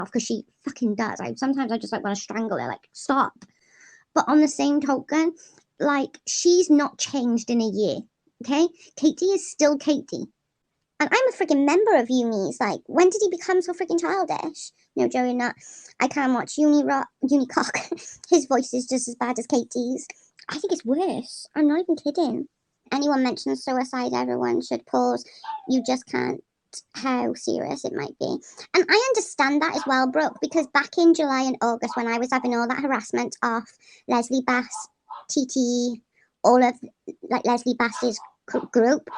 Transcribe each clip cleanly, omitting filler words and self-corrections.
because she fucking does. Sometimes I just like want to strangle her, like, stop. But on the same token, like, she's not changed in a year, okay? Katie is still Katie. And I'm a freaking member of Uni's. Like, when did he become so freaking childish? No, Joey, not. I can't watch Unicock. His voice is just as bad as Katie's. I think it's worse. I'm not even kidding. Anyone mentions suicide, everyone should pause. You just can't how serious it might be. And I understand that as well, Brooke, because back in July and August, when I was having all that harassment off Leslie Bass, TT, all of like Leslie Bass's group,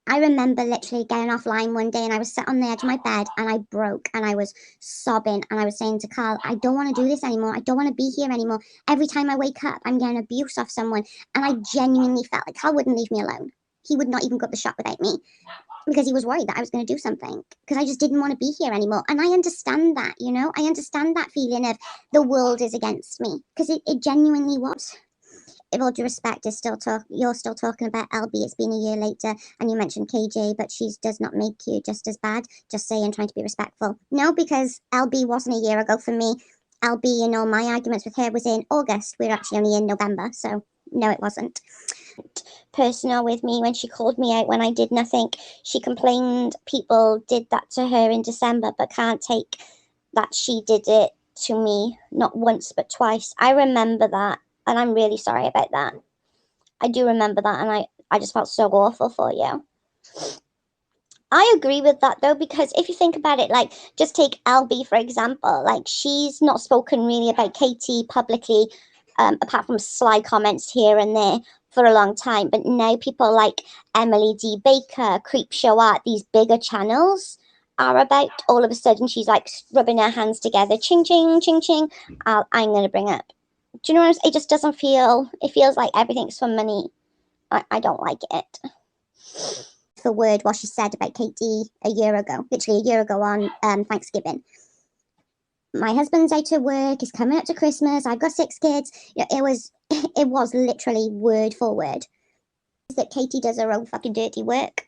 I remember literally getting offline one day and I was sat on the edge of my bed and I broke and I was sobbing and I was saying to Carl, I don't want to do this anymore. I don't want to be here anymore. Every time I wake up, I'm getting abuse off someone. And I genuinely felt like Carl wouldn't leave me alone. He would not even go up the shop without me because he was worried that I was going to do something because I just didn't want to be here anymore. And I understand that, you know, I understand that feeling of the world is against me because it genuinely was. With all due respect, you're still talking about LB. It's been a year later, and you mentioned KJ, but she does not make you just as bad. Just saying, trying to be respectful. No, because LB wasn't a year ago for me. LB and all my arguments with her was in August. We're actually only in November, so no, it wasn't. Personal with me when she called me out when I did nothing. She complained people did that to her in December, but can't take that she did it to me not once but twice. I remember that. And I'm really sorry about that. I do remember that, and I just felt so awful for you. I agree with that, though, because if you think about it, like, just take LB, for example. Like, she's not spoken really about Katie publicly, apart from sly comments here and there, for a long time. But now people like Emily D. Baker, Creepshow Art, these bigger channels are about, all of a sudden, she's, like, rubbing her hands together. Ching, ching, ching, ching. I'm going to bring up. Do you know what I'm saying? It just doesn't feel, it feels like everything's for money. I don't like it. The word what she said about Katie a year ago, literally a year ago on Thanksgiving. My husband's out of work, he's coming up to Christmas, I've got 6 kids. It was literally word for word. That Katie does her own fucking dirty work.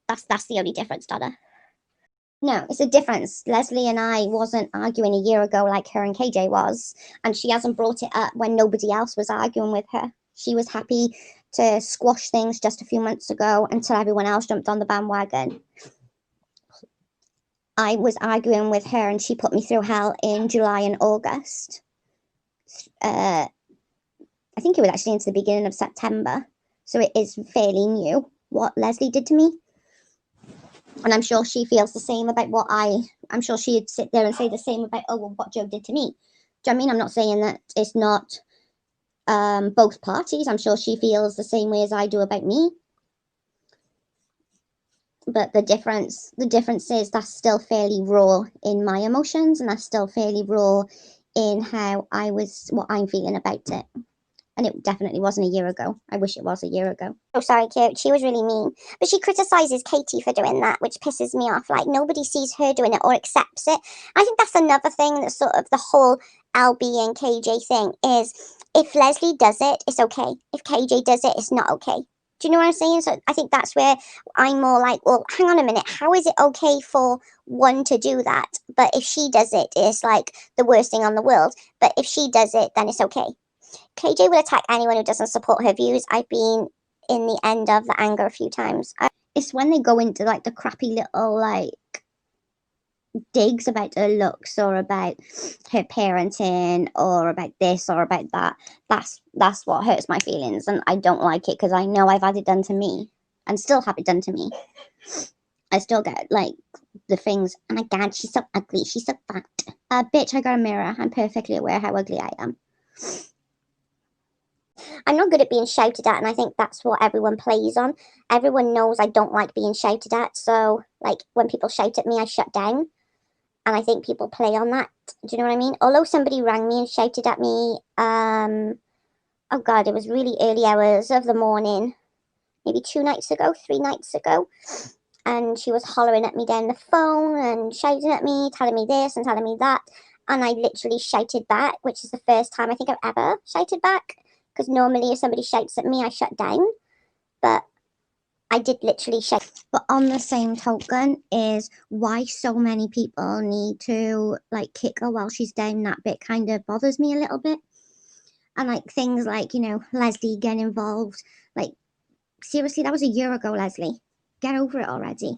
That's the only difference, Donna. No, it's a difference. Leslie and I wasn't arguing a year ago like her and KJ was, and she hasn't brought it up when nobody else was arguing with her. She was happy to squash things just a few months ago until everyone else jumped on the bandwagon. I was arguing with her and she put me through hell in July and August. I think it was actually into the beginning of September, so it is fairly new what Leslie did to me. And I'm sure she feels the same about I'm sure she'd sit there and say the same about, oh, well, what Joe did to me. Do you know what I mean? I'm not saying that it's not both parties. I'm sure she feels the same way as I do about me. But the difference is that's still fairly raw in my emotions, and that's still fairly raw in what I'm feeling about it. And it definitely wasn't a year ago. I wish it was a year ago. Oh, sorry, Kate. She was really mean. But she criticizes Katie for doing that, which pisses me off. Like, nobody sees her doing it or accepts it. I think that's another thing that's sort of the whole LB and KJ thing is if Leslie does it, it's okay. If KJ does it, it's not okay. Do you know what I'm saying? So I think that's where I'm more like, well, hang on a minute. How is it okay for one to do that? But if she does it, it's like the worst thing on the world. But if she does it, then it's okay. KJ will attack anyone who doesn't support her views. I've been in the end of the anger a few times. It's when they go into like the crappy little like digs about her looks or about her parenting or about this or about that. That's what hurts my feelings, and I don't like it because I know I've had it done to me and still have it done to me. I still get like the things, oh my god, she's so ugly, she's so fat. Bitch, I got a mirror. I'm perfectly aware how ugly I am. I'm not good at being shouted at, and I think that's what everyone plays on. Everyone knows I don't like being shouted at, so like when people shout at me, I shut down. And I think people play on that. Do you know what I mean? Although somebody rang me and shouted at me, oh God, it was really early hours of the morning, maybe 2 nights ago, 3 nights ago. And she was hollering at me down the phone and shouting at me, telling me this and telling me that. And I literally shouted back, which is the first time I think I've ever shouted back. Because normally if somebody shouts at me, I shut down. But I did literally shake. But on the same token is why so many people need to like kick her while she's down, that bit kind of bothers me a little bit. And like things like, you know, Leslie getting involved. Like, seriously, that was a year ago, Leslie. Get over it already.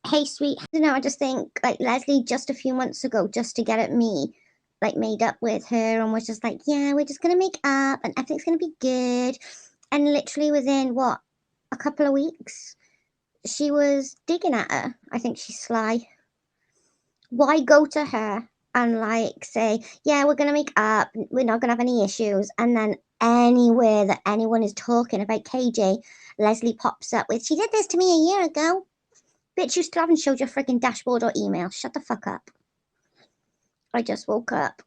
Hey, sweet. I don't know, I just think like Leslie just a few months ago, just to get at me, like made up with her and was just like, yeah, we're just going to make up and everything's going to be good. And literally within what, a couple of weeks, she was digging at her. I think she's sly. Why go to her and like say, yeah, we're going to make up, we're not going to have any issues, and then anywhere that anyone is talking about KJ, Leslie pops up with, she did this to me a year ago. Bitch, you still haven't showed your freaking dashboard or email. Shut the fuck up. I just woke up.